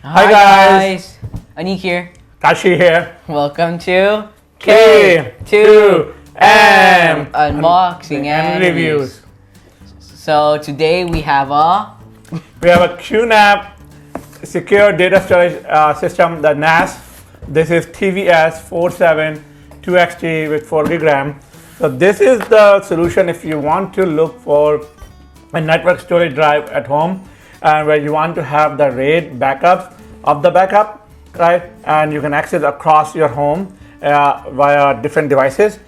Hi guys! Aniq here. Kashi here. Welcome to K2M Unboxing and Reviews. So today we have a QNAP secure data storage system, the NAS. This is TVS-472XT with 4 GB. So this is the solution if you want to look for a network storage drive at home and where you want to have the RAID backups of the backup, right? And you can access across your home via different devices.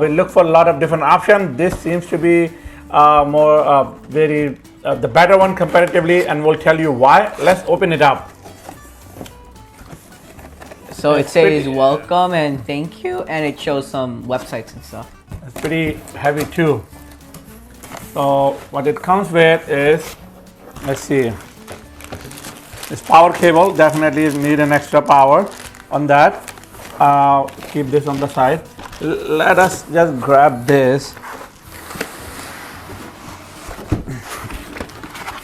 We look for a lot of different options. This seems to be the better one comparatively, and we'll tell you why. Let's open it up. So it says welcome and thank you, and it shows some websites and stuff. It's pretty heavy too. So what it comes with is, let's see, this power cable. Definitely need an extra power on that. Keep this on the side. Let us just grab this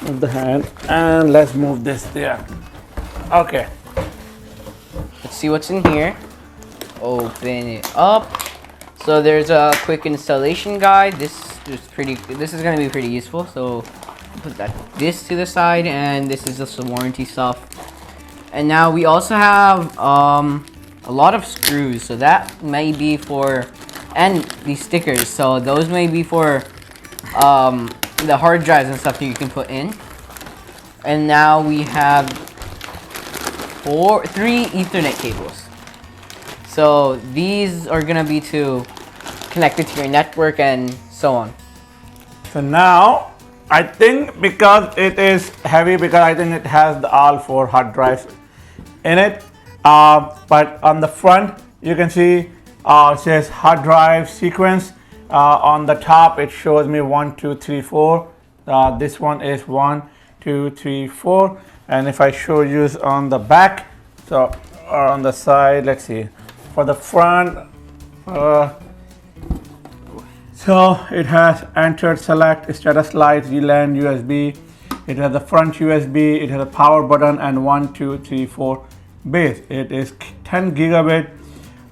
with the hand and let's move this there. Okay. Let's see what's in here. Open it up. So there's a quick installation guide. This is going to be pretty useful. So put this to the side, and this is just some warranty stuff. And now we also have a lot of screws. So that may be for, and these stickers. So those may be for the hard drives and stuff that you can put in. And now we have three Ethernet cables. So these are gonna be connected to your network and so on. So now I think because it is heavy, because I think it has all 4 hard drives in it. But on the front you can see it says hard drive sequence. On the top it shows me 1, 2, 3, 4. This one is 1, 2, 3, 4. And if I show you on the back, so or on the side, let's see. For the front, so it has entered, select, status light, VLAN, USB. It has the front USB. It has a power button and 1, 2, 3, 4 base. It is 10 gigabit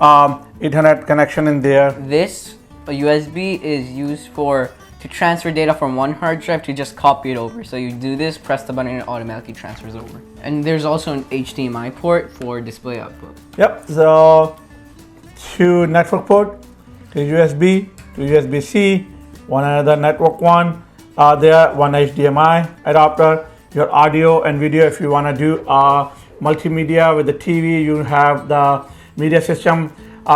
Ethernet connection in there. This USB is used to transfer data from one hard drive to just copy it over. So you do this, press the button, and it automatically transfers over. And there's also an HDMI port for display output. Yep. So 2 network port, 2 USB, 2 USB-C, one another network one. There, 1 HDMI adapter. Your audio and video, if you want to do multimedia with the TV, you have the media system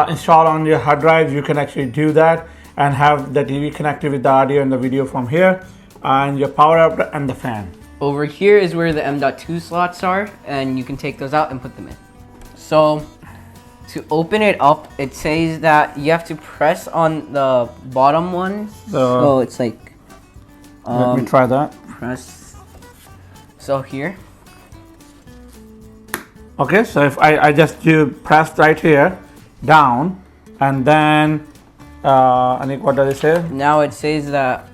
installed on your hard drive. You can actually do that and have the TV connected with the audio and the video from here, and your power adapter and the fan. Over here is where the M.2 slots are, and you can take those out and put them in. So to open it up, it says that you have to press on the bottom one. So it's like, let me try that. Press. So here. Okay, so if I just press right here, down, and then Aniq, what does it say? Now it says that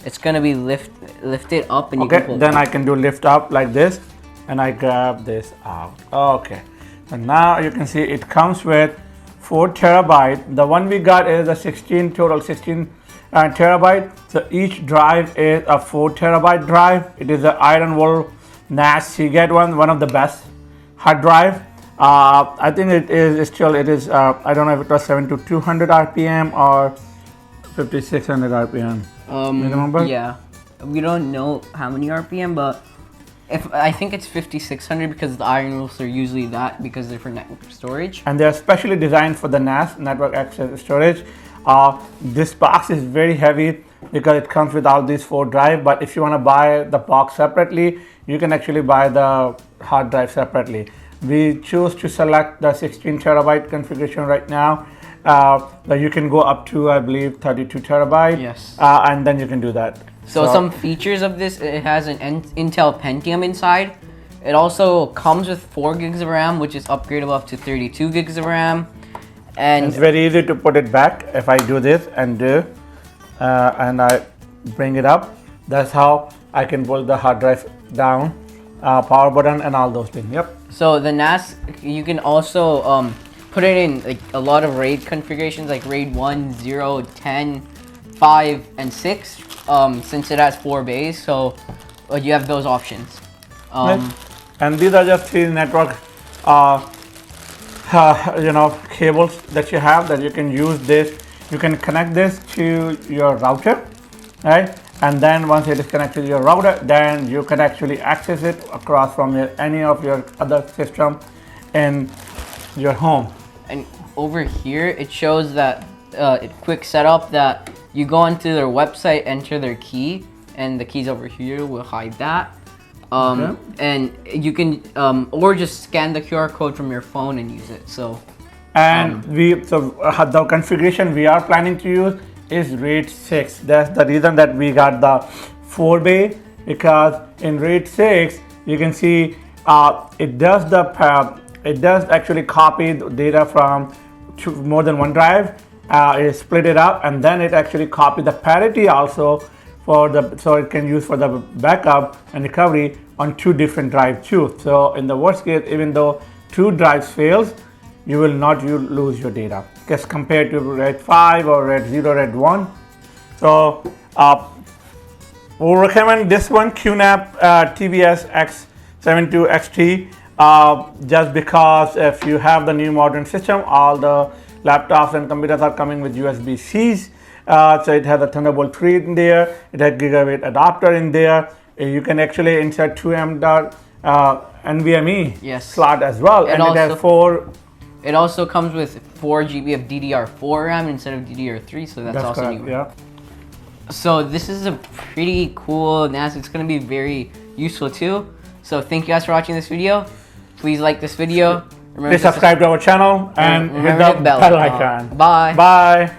it's gonna be lifted up, and you can pull then I can do lift up like this, and I grab this out. Okay, so now you can see it comes with 4 terabyte. The one we got is a 16 terabyte. So each drive is a 4 terabyte drive. It is an iron wool NAS Seagate one of the best hard drive. I think it is I don't know if it was 7200 RPM or 5600 RPM. You remember? Yeah, we don't know how many RPM, but I think it's 5600 because the iron rules are usually that because they're for network storage. And they're specially designed for the NAS, network access storage. This box is very heavy because it comes with all these 4 drives. But if you want to buy the box separately, you can actually buy the hard drive separately. We choose to select the 16 terabyte configuration right now. That you can go up to, I believe, 32 terabyte. Yes. And then you can do that. So some features of this: it has an Intel Pentium inside. It also comes with 4 gigs of RAM, which is upgradable up to 32 gigs of RAM. And it's very easy to put it back. If I do this and I bring it up, that's how I can pull the hard drive down power button and all those things. Yep. So the NAS, you can also put it in like a lot of RAID configurations, like RAID 1, 0, 10, 5, and 6. Since it has 4 bays, so you have those options. Right. And these are just 3 network cables that you have, that you can use this. You can connect this to your router, right? And then once it is connected to your router, then you can actually access it across from any of your other system in your home. And over here, it shows that quick setup, that you go onto their website, enter their key, and the keys over here will hide that. Okay. And you can, or just scan the QR code from your phone and use it. So, and the configuration we are planning to use is RAID 6. That's the reason that we got the 4 bay, because in RAID 6 you can see it does actually copy the data from more than one drive. It split it up, and then it actually copy the parity also so it can use for the backup and recovery on 2 different drives too. So in the worst case, even though 2 drives fails, you will not lose your data, because compared to RAID 5 or RAID 0, RAID 1. So we'll recommend this one, QNAP TVS-472XT, just because if you have the new modern system, all the laptops and computers are coming with USB-Cs. So it has a Thunderbolt 3 in there, it has gigabit adapter in there. You can actually insert 2M NVMe slot as well, and it has 4. It also comes with 4 GB of DDR4 RAM instead of DDR3, so that's also correct, new. yeah. So this is a pretty cool NAS. It's going to be very useful too. So thank you guys for watching this video. Please like this video. Please subscribe to our channel and hit the bell icon. Bye. Bye.